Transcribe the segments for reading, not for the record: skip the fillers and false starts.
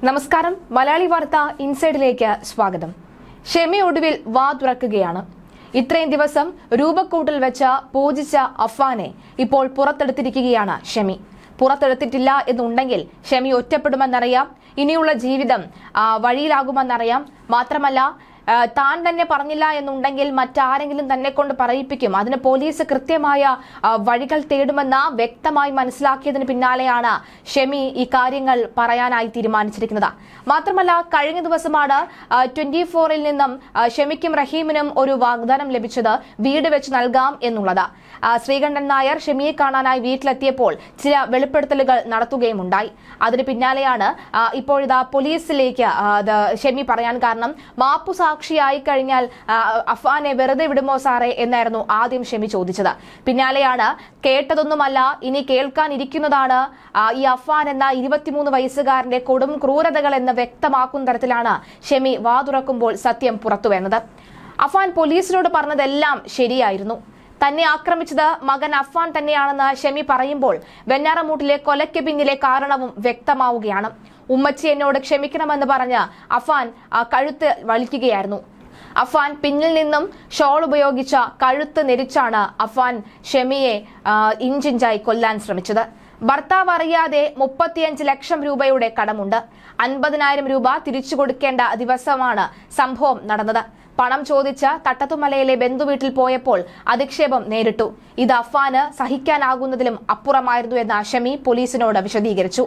നമസ്കാരം. മലയാളി വാർത്ത ഇൻസൈഡിലേക്ക് സ്വാഗതം. ഷെമി ഒടുവിൽ വാ തുറക്കുകയാണ്. ഇത്രയും ദിവസം രൂപക്കൂട്ടിൽ വെച്ച് പൂജിച്ച അഫാനെ ഇപ്പോൾ പുറത്തെടുത്തിരിക്കുകയാണ് ഷെമി. പുറത്തെടുത്തിട്ടില്ല എന്നുണ്ടെങ്കിൽ ഷെമി ഒറ്റപ്പെടുമെന്നറിയാം. ഇനിയുള്ള ജീവിതം വഴിയിലാകുമെന്നറിയാം. മാത്രമല്ല, താൻ തന്നെ പറഞ്ഞില്ല എന്നുണ്ടെങ്കിൽ മറ്റാരെങ്കിലും തന്നെ കൊണ്ട് പറയിപ്പിക്കും. അതിന് പോലീസ് കൃത്യമായ വഴികൾ തേടുമെന്ന് വ്യക്തമായി മനസ്സിലാക്കിയതിന് പിന്നാലെയാണ് ഷെമി ഈ കാര്യങ്ങൾ പറയാനായി തീരുമാനിച്ചിരിക്കുന്നത്. മാത്രമല്ല, കഴിഞ്ഞ ദിവസമാണ് 24-ൽ നിന്നും ഷെമിക്കും റഹീമിനും ഒരു വാഗ്ദാനം ലഭിച്ചത്, വീട് വെച്ച് നൽകാം എന്നുള്ളത്. ശ്രീകണ്ഠൻ നായർ ഷെമിയെ കാണാനായി വീട്ടിലെത്തിയപ്പോൾ ചില വെളിപ്പെടുത്തലുകൾ നടത്തുകയുമുണ്ടായി. അതിന് പിന്നാലെയാണ് ഇപ്പോഴിതാ പോലീസിലേക്ക് ഷെമി പറയാൻ കാരണം. മാപ്പു സാക്ഷിയായി കഴിഞ്ഞാൽ അഫാനെ വെറുതെ വിടുമോ സാറേ എന്നായിരുന്നു ആദ്യം ഷെമി ചോദിച്ചത്. പിന്നാലെയാണ് കേട്ടതൊന്നുമല്ല, ഇനി കേൾക്കാനിരിക്കുന്നതാണ് ഈ അഫാൻ എന്ന 23 വയസ്സുകാരന്റെ കൊടും ക്രൂരതകൾ എന്ന് വ്യക്തമാക്കുന്ന തരത്തിലാണ് ഷെമി വാ തുറക്കുമ്പോൾ സത്യം പുറത്തുവന്നത്. അഫാൻ പോലീസിനോട് പറഞ്ഞതെല്ലാം ശരിയായിരുന്നു. തന്നെ ആക്രമിച്ചത് മകൻ അഫാൻ തന്നെയാണെന്ന് ഷെമി പറയുമ്പോൾ വെഞ്ഞാറമൂട്ടിലെ കൊലയ്ക്ക് പിന്നിലെ കാരണവും വ്യക്തമാവുകയാണ്. ഉമ്മച്ചി എന്നോട് ക്ഷമിക്കണമെന്ന് പറഞ്ഞ് അഫാൻ കഴുത്ത് വലിക്കുകയായിരുന്നു. അഫാൻ പിന്നിൽ നിന്നും ഷോൾ ഉപയോഗിച്ച കഴുത്ത് നെരിച്ചാണ് അഫാൻ ഷെമിയെ ഇഞ്ചിഞ്ചായി കൊല്ലാൻ ശ്രമിച്ചത്. ഭർത്താവ് അറിയാതെ 35 ലക്ഷം രൂപയുടെ കടമുണ്ട്. 50,000 രൂപ തിരിച്ചു കൊടുക്കേണ്ട ദിവസമാണ് സംഭവം നടന്നത്. പണം ചോദിച്ച് തട്ടത്തുമലയിലെ ബന്ധുവീട്ടിൽ പോയപ്പോൾ അധിക്ഷേപം നേരിട്ടു. ഇത് അഫാന് സഹിക്കാനാകുന്നതിലും അപ്പുറമായിരുന്നു എന്ന് ഷെമി പോലീസിനോട് വിശദീകരിച്ചു.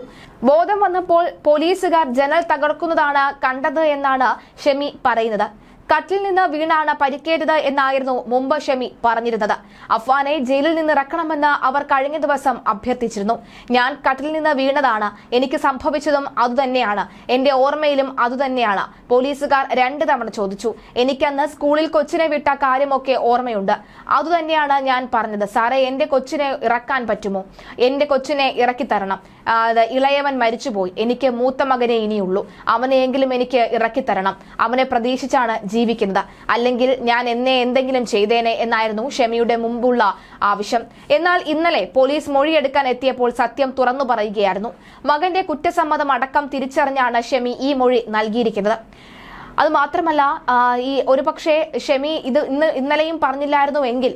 ബോധം വന്നപ്പോൾ പോലീസുകാർ ജനൽ തകർക്കുന്നതാണ് കണ്ടത് എന്നാണ് ഷെമി പറയുന്നത്. കട്ടിൽ നിന്ന് വീണാണ് പരിക്കേറ്റത് എന്നായിരുന്നു മുമ്പ് ഷെമി പറഞ്ഞിരുന്നത്. അഫാനെ ജയിലിൽ നിന്ന് ഇറക്കണമെന്ന് അവർ കഴിഞ്ഞ ദിവസം അഭ്യർത്ഥിച്ചിരുന്നു. ഞാൻ കട്ടിൽ നിന്ന് വീണതാണ്, എനിക്ക് സംഭവിച്ചതും അതുതന്നെയാണ്, എന്റെ ഓർമ്മയിലും അതുതന്നെയാണ്. പോലീസുകാർ 2 തവണ ചോദിച്ചു. എനിക്കന്ന് സ്കൂളിൽ കൊച്ചിനെ വിട്ട കാര്യമൊക്കെ ഓർമ്മയുണ്ട്. അതുതന്നെയാണ് ഞാൻ പറഞ്ഞത്. സാറേ, എന്റെ കൊച്ചിനെ ഇറക്കാൻ പറ്റുമോ? എന്റെ കൊച്ചിനെ ഇറക്കിത്തരണം. ഇളയവൻ മരിച്ചുപോയി, എനിക്ക് മൂത്ത മകനെ ഇനിയുള്ളൂ, അവനെയെങ്കിലും എനിക്ക് ഇറക്കിത്തരണം. അവനെ പ്രതീക്ഷിച്ചാണ് ജീവിക്കുന്നത്, അല്ലെങ്കിൽ ഞാൻ എന്നെ എന്തെങ്കിലും ചെയ്തേനെ എന്നായിരുന്നു ഷെമിയുടെ മുമ്പുള്ള ആവശ്യം. എന്നാൽ ഇന്നലെ പോലീസ് മൊഴിയെടുക്കാൻ എത്തിയപ്പോൾ സത്യം തുറന്നു പറയുകയായിരുന്നു. മകന്റെ കുറ്റസമ്മതം അടക്കം തിരിച്ചറിഞ്ഞാണ് ഷെമി ഈ മൊഴി നൽകിയിരിക്കുന്നത്. അത് മാത്രമല്ല, ഈ ഒരുപക്ഷെ ഷെമി ഇത് ഇന്നലെയും പറഞ്ഞില്ലായിരുന്നു എങ്കിൽ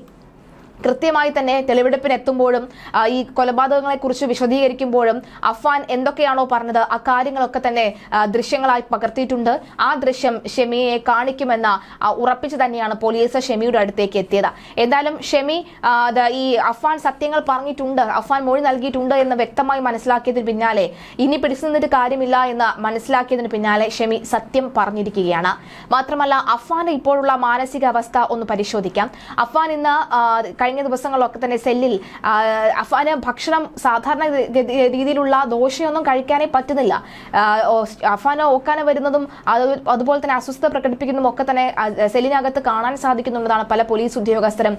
കൃത്യമായി തന്നെ തെളിവെടുപ്പിന് എത്തുമ്പോഴും ഈ കൊലപാതകങ്ങളെ കുറിച്ച് വിശദീകരിക്കുമ്പോഴും അഫാൻ എന്തൊക്കെയാണോ പറഞ്ഞത് ആ കാര്യങ്ങളൊക്കെ തന്നെ ദൃശ്യങ്ങളായി പകർത്തിയിട്ടുണ്ട്. ആ ദൃശ്യം ഷെമിയെ കാണിക്കുമെന്ന ഉറപ്പിച്ചു തന്നെയാണ് പോലീസ് ഷെമിയുടെ അടുത്തേക്ക് എത്തിയത്. എന്തായാലും ഷെമി ഈ അഫാൻ സത്യങ്ങൾ പറഞ്ഞിട്ടുണ്ട്, അഫാൻ മൊഴി നൽകിയിട്ടുണ്ട് എന്ന് വ്യക്തമായി മനസ്സിലാക്കിയതിന് പിന്നാലെ ഇനി പിടിച്ചു നിന്നിട്ട് കാര്യമില്ല എന്ന് മനസ്സിലാക്കിയതിന് പിന്നാലെ ഷെമി സത്യം പറഞ്ഞിരിക്കുകയാണ്. മാത്രമല്ല, അഫാന്റെ ഇപ്പോഴുള്ള മാനസികാവസ്ഥ ഒന്ന് പരിശോധിക്കാം. അഫാൻ ഇന്ന് കഴിഞ്ഞ ദിവസങ്ങളിലൊക്കെ തന്നെ സെല്ലിൽ അഫാന് ഭക്ഷണം സാധാരണ രീതിയിലുള്ള ദോശയൊന്നും കഴിക്കാനേ പറ്റുന്നില്ല. അഫാന് ഓക്കാന് വരുന്നതും അതുപോലെ തന്നെ അസ്വസ്ഥത പ്രകടിപ്പിക്കുന്നതും ഒക്കെ തന്നെ സെല്ലിനകത്ത് കാണാൻ സാധിക്കുന്നുള്ളതാണ് പല പോലീസ് ഉദ്യോഗസ്ഥരും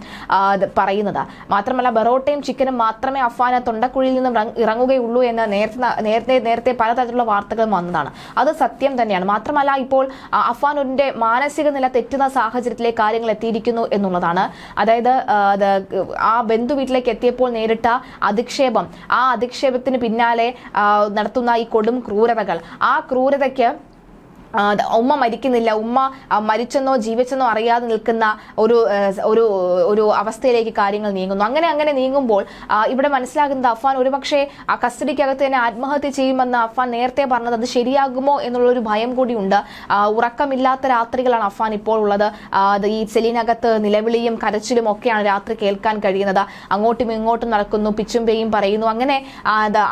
പറയുന്നത്. മാത്രമല്ല, ബറോട്ടയും ചിക്കനും മാത്രമേ അഫാന് തൊണ്ടക്കുഴിയിൽ നിന്നും ഇറങ്ങുകയുള്ളൂ എന്ന് നേരത്തെ പലതരത്തിലുള്ള വാർത്തകളും വന്നതാണ്. അത് സത്യം തന്നെയാണ്. മാത്രമല്ല, ഇപ്പോൾ അഫാനിന്റെ മാനസിക നില തെറ്റുന്ന സാഹചര്യത്തിലേക്ക് കാര്യങ്ങൾ എത്തിയിരിക്കുന്നു എന്നുള്ളതാണ്. അതായത് ആ ബന്ധു വീട്ടിലേക്ക് എത്തിയപ്പോൾ നേരിട്ട അധിക്ഷേപം, ആ അധിക്ഷേപത്തിന് പിന്നാലെ നടത്തുന്ന ഈ കൊടും ക്രൂരതകൾ, ആ ക്രൂരതയ്ക്ക് ഉമ്മ മരിക്കുന്നില്ല, ഉമ്മ മരിച്ചെന്നോ ജീവിച്ചെന്നോ അറിയാതെ നിൽക്കുന്ന ഒരു അവസ്ഥയിലേക്ക് കാര്യങ്ങൾ നീങ്ങുന്നു. അങ്ങനെ നീങ്ങുമ്പോൾ ഇവിടെ മനസ്സിലാകുന്നത് അഫാൻ ഒരുപക്ഷെ ആ കസ്റ്റഡിക്കകത്ത് തന്നെ ആത്മഹത്യ ചെയ്യുമെന്ന് അഫാൻ നേരത്തെ പറഞ്ഞത് അത് ശരിയാകുമോ എന്നുള്ളൊരു ഭയം കൂടിയുണ്ട്. ഉറക്കമില്ലാത്ത രാത്രികളാണ് അഫാൻ ഇപ്പോൾ ഉള്ളത്. ഈ സെല്ലിനകത്ത് നിലവിളിയും കരച്ചിലും ഒക്കെയാണ് രാത്രി കേൾക്കാൻ കഴിയുന്നത്. അങ്ങോട്ടും ഇങ്ങോട്ടും നടക്കുന്നു, പിച്ചും പേയും പറയുന്നു.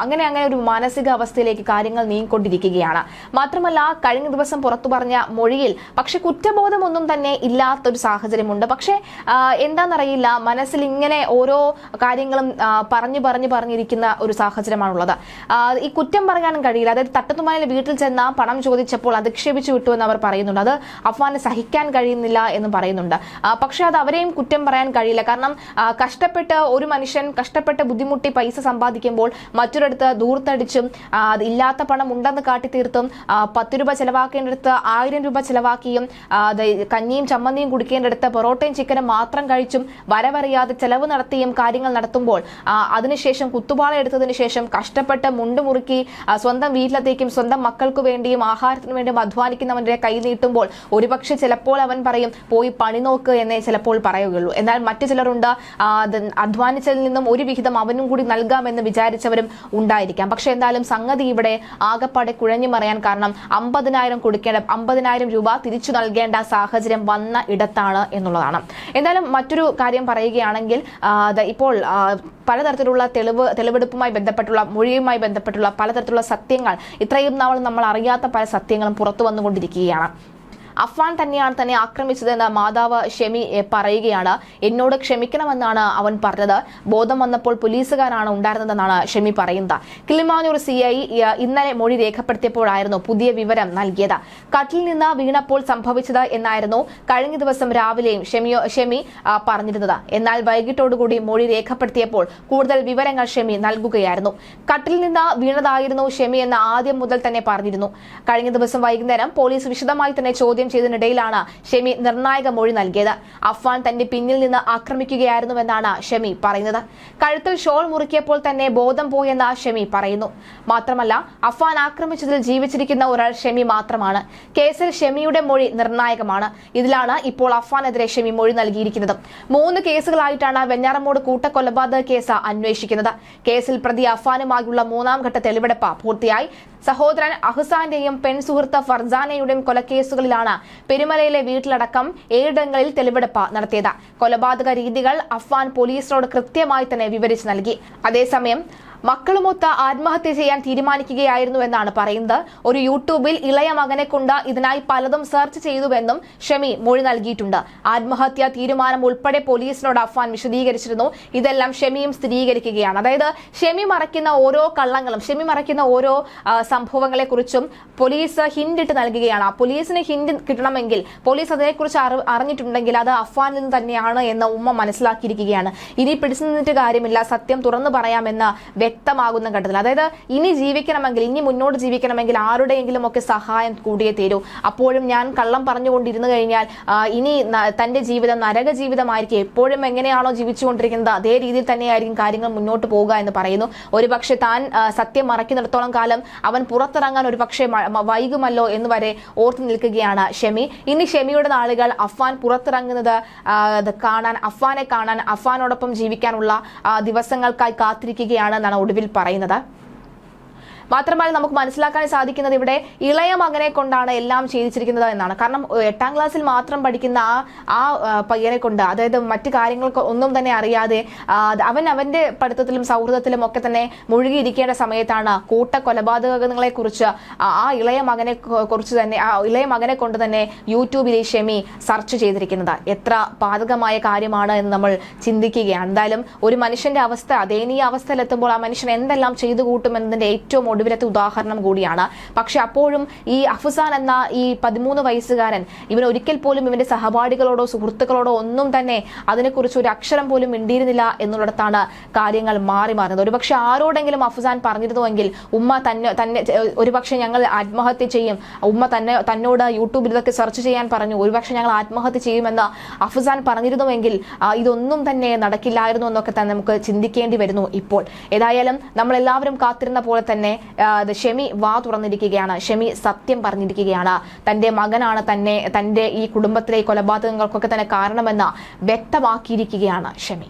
അങ്ങനെ ഒരു മാനസിക അവസ്ഥയിലേക്ക് കാര്യങ്ങൾ നീങ്ങിക്കൊണ്ടിരിക്കുകയാണ്. മാത്രമല്ല, കഴിഞ്ഞ ദിവസം പുറത്തു പറഞ്ഞ മൊഴിയിൽ പക്ഷെ കുറ്റബോധമൊന്നും തന്നെ ഇല്ലാത്തൊരു സാഹചര്യമുണ്ട്. പക്ഷെ എന്താണെന്നറിയില്ല, മനസ്സിൽ ഇങ്ങനെ ഓരോ കാര്യങ്ങളും പറഞ്ഞിരിക്കുന്ന ഒരു സാഹചര്യമാണുള്ളത്. ഈ കുറ്റം പറയാനും കഴിയില്ല. അതായത് തട്ടത്തുമലയിലെ വീട്ടിൽ ചെന്ന പണം ചോദിച്ചപ്പോൾ അധിക്ഷേപിച്ചു വിട്ടു എന്ന് അവർ പറയുന്നുണ്ട്. അത് അഫാന് സഹിക്കാൻ കഴിയുന്നില്ല എന്ന് പറയുന്നുണ്ട്. പക്ഷെ അത് അവരെയും കുറ്റം പറയാൻ കഴിയില്ല. കാരണം ഒരു മനുഷ്യൻ കഷ്ടപ്പെട്ട് ബുദ്ധിമുട്ടി പൈസ സമ്പാദിക്കുമ്പോൾ മറ്റൊരിടത്ത് ദൂർത്തടിച്ചും ഇല്ലാത്ത പണം ഉണ്ടെന്ന് കാട്ടിത്തീർത്തും 10 രൂപ ചെലവാക്കി ഉണ്ടാക്കേണ്ടടുത്ത് 1000 രൂപ ചെലവാക്കിയും കഞ്ഞിയും ചമ്മന്തിയും കുടിക്കേണ്ടടുത്ത് പൊറോട്ടയും ചിക്കനും മാത്രം കഴിച്ചും വരവറിയാതെ ചെലവ് നടത്തിയും കാര്യങ്ങൾ നടത്തുമ്പോൾ അതിനുശേഷം കുത്തുപാള എടുത്തതിനു ശേഷം കഷ്ടപ്പെട്ട് മുണ്ട് മുറുക്കി സ്വന്തം വീട്ടിലത്തേക്കും സ്വന്തം മക്കൾക്ക് വേണ്ടിയും ആഹാരത്തിന് വേണ്ടിയും അധ്വാനിക്കുന്നവന്റെ കൈ നീട്ടുമ്പോൾ ഒരുപക്ഷെ ചിലപ്പോൾ അവൻ പറയും പോയി പണി നോക്ക് എന്നേ ചിലപ്പോൾ പറയുകയുള്ളൂ. എന്നാൽ മറ്റു ചിലരുണ്ട് അധ്വാനിച്ചതിൽ നിന്നും ഒരു വിഹിതം അവനും കൂടി നൽകാമെന്ന് വിചാരിച്ചവരും ഉണ്ടായിരിക്കാം. പക്ഷെ എന്തായാലും സംഗതി ഇവിടെ ആകപ്പാടെ കുഴഞ്ഞു മറിയാൻ കാരണം 50,000 രൂപ തിരിച്ചു നൽകേണ്ട സാഹചര്യം വന്ന ഇടത്താണ് എന്നുള്ളതാണ്. എന്തായാലും മറ്റൊരു കാര്യം പറയുകയാണെങ്കിൽ ഇപ്പോൾ പലതരത്തിലുള്ള തെളിവെടുപ്പുമായി ബന്ധപ്പെട്ടുള്ള മൊഴിയുമായി ബന്ധപ്പെട്ടുള്ള പലതരത്തിലുള്ള സത്യങ്ങൾ ഇത്രയും നാൾ നമ്മൾ അറിയാത്ത പല സത്യങ്ങളും പുറത്തു വന്നുകൊണ്ടിരിക്കുകയാണ്. അഫ്വാൻ തന്നെയാണ് തന്നെ ആക്രമിച്ചതെന്ന് മാതാവ് ഷെമി പറയുകയാണ്. എന്നോട് ക്ഷമിക്കണമെന്നാണ് അവൻ പറഞ്ഞത്. ബോധം വന്നപ്പോൾ പോലീസുകാരാണ് ഉണ്ടായിരുന്നതെന്നാണ് ഷെമി പറയുന്നത്. കിളിമാനൂർ CI ഇന്നലെ മൊഴി രേഖപ്പെടുത്തിയപ്പോഴായിരുന്നു പുതിയ വിവരം നൽകിയത്. കട്ടിൽ നിന്ന് വീണപ്പോൾ സംഭവിച്ചത് എന്നായിരുന്നു കഴിഞ്ഞ ദിവസം രാവിലെയും ഷെമി പറഞ്ഞിരുന്നത്. എന്നാൽ വൈകിട്ടോടുകൂടി മൊഴി രേഖപ്പെടുത്തിയപ്പോൾ കൂടുതൽ വിവരങ്ങൾ ഷെമി നൽകുകയായിരുന്നു. കട്ടിൽ നിന്ന് വീണതായിരുന്നു ഷെമി എന്ന് ആദ്യം മുതൽ തന്നെ പറഞ്ഞിരുന്നു. കഴിഞ്ഞ ദിവസം വൈകുന്നേരം പോലീസ് വിശദമായി തന്നെ ചോദ്യം ചെയ്തതിനിടയിലാണ് ഷെമി നിർണായക മൊഴി നൽകിയത്. അഫ്വാൻ തന്റെ പിന്നിൽ നിന്ന് ആക്രമിക്കുകയായിരുന്നുവെന്നാണ് ഷെമി പറയുന്നത്. കഴുത്തിൽ ഷോൾ മുറുക്കിയപ്പോൾ തന്നെ ബോധം പോയെന്ന് ഷെമി പറയുന്നു. മാത്രമല്ല അഫ്വാൻ ആക്രമിച്ചതിൽ ജീവിച്ചിരിക്കുന്ന ഒരാൾ ഷെമി മാത്രമാണ്. കേസിൽ ഷെമിയുടെ മൊഴി നിർണായകമാണ്. ഇതിലാണ് ഇപ്പോൾ അഫ്വാനെതിരെ ഷെമി മൊഴി നൽകിയിരിക്കുന്നത്. 3 കേസുകളായിട്ടാണ് വെഞ്ഞാറമൂട് കൂട്ടക്കൊലപാതക കേസ് അന്വേഷിക്കുന്നത്. കേസിൽ പ്രതി അഫ്വാനുമായുള്ള 3ാം ഘട്ട തെളിവെടുപ്പ് പൂർത്തിയായി. സഹോദരൻ അഹ്സാന്റെയും പെൺസുഹൃത്ത് ഫർസാനയുടെയും കൊലക്കേസുകളിലാണ് പെരുമലയിലെ വീട്ടിലടക്കം 7 ഇടങ്ങളിൽ തെളിവെടുപ്പ് നടത്തിയത്. കൊലപാതക രീതികൾ അഫ്വാൻ പോലീസിനോട് കൃത്യമായി തന്നെ വിവരിച്ചു നൽകി. അതേസമയം മക്കളുമൊത്ത് ആത്മഹത്യ ചെയ്യാൻ തീരുമാനിക്കുകയായിരുന്നു എന്നാണ് പറയുന്നത്. ഒരു യൂട്യൂബിൽ ഇളയ മകനെ കൊണ്ട് ഇതിനായി പലതും സെർച്ച് ചെയ്തുവെന്നും ഷെമി മൊഴി നൽകിയിട്ടുണ്ട്. ആത്മഹത്യാ തീരുമാനം ഉൾപ്പെടെ പോലീസിനോട് അഫ്വാൻ വിശദീകരിച്ചിരുന്നു. ഇതെല്ലാം ഷെമിയും സ്ഥിരീകരിക്കുകയാണ്. അതായത് ഷെമി മറയ്ക്കുന്ന ഓരോ കള്ളങ്ങളും ഷെമി മറയ്ക്കുന്ന ഓരോ സംഭവങ്ങളെ കുറിച്ചും പോലീസ് ഹിന്റ് ഇട്ട് നൽകുകയാണ്. പോലീസിന് ഹിന്റ് കിട്ടണമെങ്കിൽ പോലീസ് അതിനെക്കുറിച്ച് അറിഞ്ഞിട്ടുണ്ടെങ്കിൽ അത് അഫ്വാനിൽ നിന്ന് തന്നെയാണ് എന്ന് ഉമ്മ മനസ്സിലാക്കിയിരിക്കുകയാണ്. ഇനി പിടിച്ചു നിന്നിട്ട് കാര്യമില്ല, സത്യം തുറന്നു പറയാമെന്ന് വ്യക്തമാകുന്ന ഘട്ടത്തിൽ, അതായത് ഇനി ജീവിക്കണമെങ്കിൽ ഇനി മുന്നോട്ട് ജീവിക്കണമെങ്കിൽ ആരുടെയെങ്കിലും ഒക്കെ സഹായം കൂടിയേ തീരൂ. അപ്പോഴും ഞാൻ കള്ളം പറഞ്ഞുകൊണ്ടിരുന്നു കഴിഞ്ഞാൽ ഇനി തന്റെ ജീവിതം നരക ജീവിതമായിരിക്കും. എപ്പോഴും എങ്ങനെയാണോ ജീവിച്ചുകൊണ്ടിരിക്കുന്നത് അതേ രീതിയിൽ തന്നെയായിരിക്കും കാര്യങ്ങൾ മുന്നോട്ട് പോകുക എന്ന് പറയുന്നു. ഒരുപക്ഷെ താൻ സത്യം മറയ്ക്കുന്നിടത്തോളം കാലം അവൻ പുറത്തിറങ്ങാൻ ഒരുപക്ഷെ വൈകുമല്ലോ എന്ന് വരെ ഓർത്തു നിൽക്കുകയാണ് ഷെമി. ഇനി ഷെമിയുടെ നാളുകൾ അഫ്വാൻ പുറത്തിറങ്ങുന്നത് അഫ്വാനെ കാണാൻ അഫ്വാനോടൊപ്പം ജീവിക്കാനുള്ള ദിവസങ്ങൾക്കായി കാത്തിരിക്കുകയാണ് എന്നാണ് ഒടുവിൽ പറയുന്നത്. മാത്രമല്ല നമുക്ക് മനസ്സിലാക്കാൻ സാധിക്കുന്നത് ഇവിടെ ഇളയ മകനെ കൊണ്ടാണ് എല്ലാം ചെയ്തിരിക്കുന്നത് എന്നാണ്. കാരണം 8ാം ക്ലാസ്സിൽ മാത്രം പഠിക്കുന്ന ആ പയ്യനെ കൊണ്ട്, അതായത് മറ്റു കാര്യങ്ങൾക്ക് ഒന്നും തന്നെ അറിയാതെ അവന്റെ പഠിത്തത്തിലും സൗഹൃദത്തിലും ഒക്കെ തന്നെ മുഴുകിയിരിക്കേണ്ട സമയത്താണ് കൂട്ടക്കൊലപാതകങ്ങളെ കുറിച്ച് ആ ഇളയ മകനെ കൊണ്ട് തന്നെ യൂട്യൂബിൽ ഷെമി സെർച്ച് ചെയ്തിരിക്കുന്നത്. എത്ര പാതകമായ കാര്യമാണ് എന്ന് നമ്മൾ ചിന്തിക്കുകയാണ്. എന്തായാലും ഒരു മനുഷ്യന്റെ അവസ്ഥ ദയനീയ അവസ്ഥയിലെത്തുമ്പോൾ ആ മനുഷ്യൻ എന്തെല്ലാം ചെയ്തു കൂട്ടുമെന്നതിന്റെ ഏറ്റവും ഒടുവിലത്തെ ഉദാഹരണം കൂടിയാണ്. പക്ഷെ അപ്പോഴും ഈ അഫ്സാൻ എന്ന ഈ 13 വയസ്സുകാരൻ ഇവൻ ഒരിക്കൽ പോലും ഇവന്റെ സഹപാഠികളോടോ സുഹൃത്തുക്കളോടോ ഒന്നും തന്നെ അതിനെക്കുറിച്ച് ഒരു അക്ഷരം പോലും മിണ്ടിയിരുന്നില്ല എന്നുള്ളിടത്താണ് കാര്യങ്ങൾ മാറുന്നത്. ഒരുപക്ഷെ ആരോടെങ്കിലും അഫ്സാൻ പറഞ്ഞിരുന്നുവെങ്കിൽ ഉമ്മ തന്നെ ഒരുപക്ഷെ ഞങ്ങൾ ആത്മഹത്യ ചെയ്യും, ഉമ്മ തന്നോട് യൂട്യൂബിൽ ഇതൊക്കെ സെർച്ച് ചെയ്യാൻ പറഞ്ഞു, ഒരുപക്ഷെ ഞങ്ങൾ ആത്മഹത്യ ചെയ്യുമെന്ന് അഫ്സാൻ പറഞ്ഞിരുന്നുവെങ്കിൽ ഇതൊന്നും തന്നെ നടക്കില്ലായിരുന്നു എന്നൊക്കെ തന്നെ നമുക്ക് ചിന്തിക്കേണ്ടി വരുന്നു ഇപ്പോൾ. ഏതായാലും നമ്മളെല്ലാവരും കാത്തിരുന്ന പോലെ തന്നെ ഷെമി വാ തുറന്നിരിക്കുകയാണ്. ഷെമി സത്യം പറഞ്ഞിരിക്കുകയാണ്. തന്റെ മകനാണ് തന്റെ ഈ കുടുംബത്തിലെ കൊലപാതകങ്ങൾക്കൊക്കെ തന്നെ കാരണമെന്ന് വ്യക്തമാക്കിയിരിക്കുകയാണ് ഷെമി.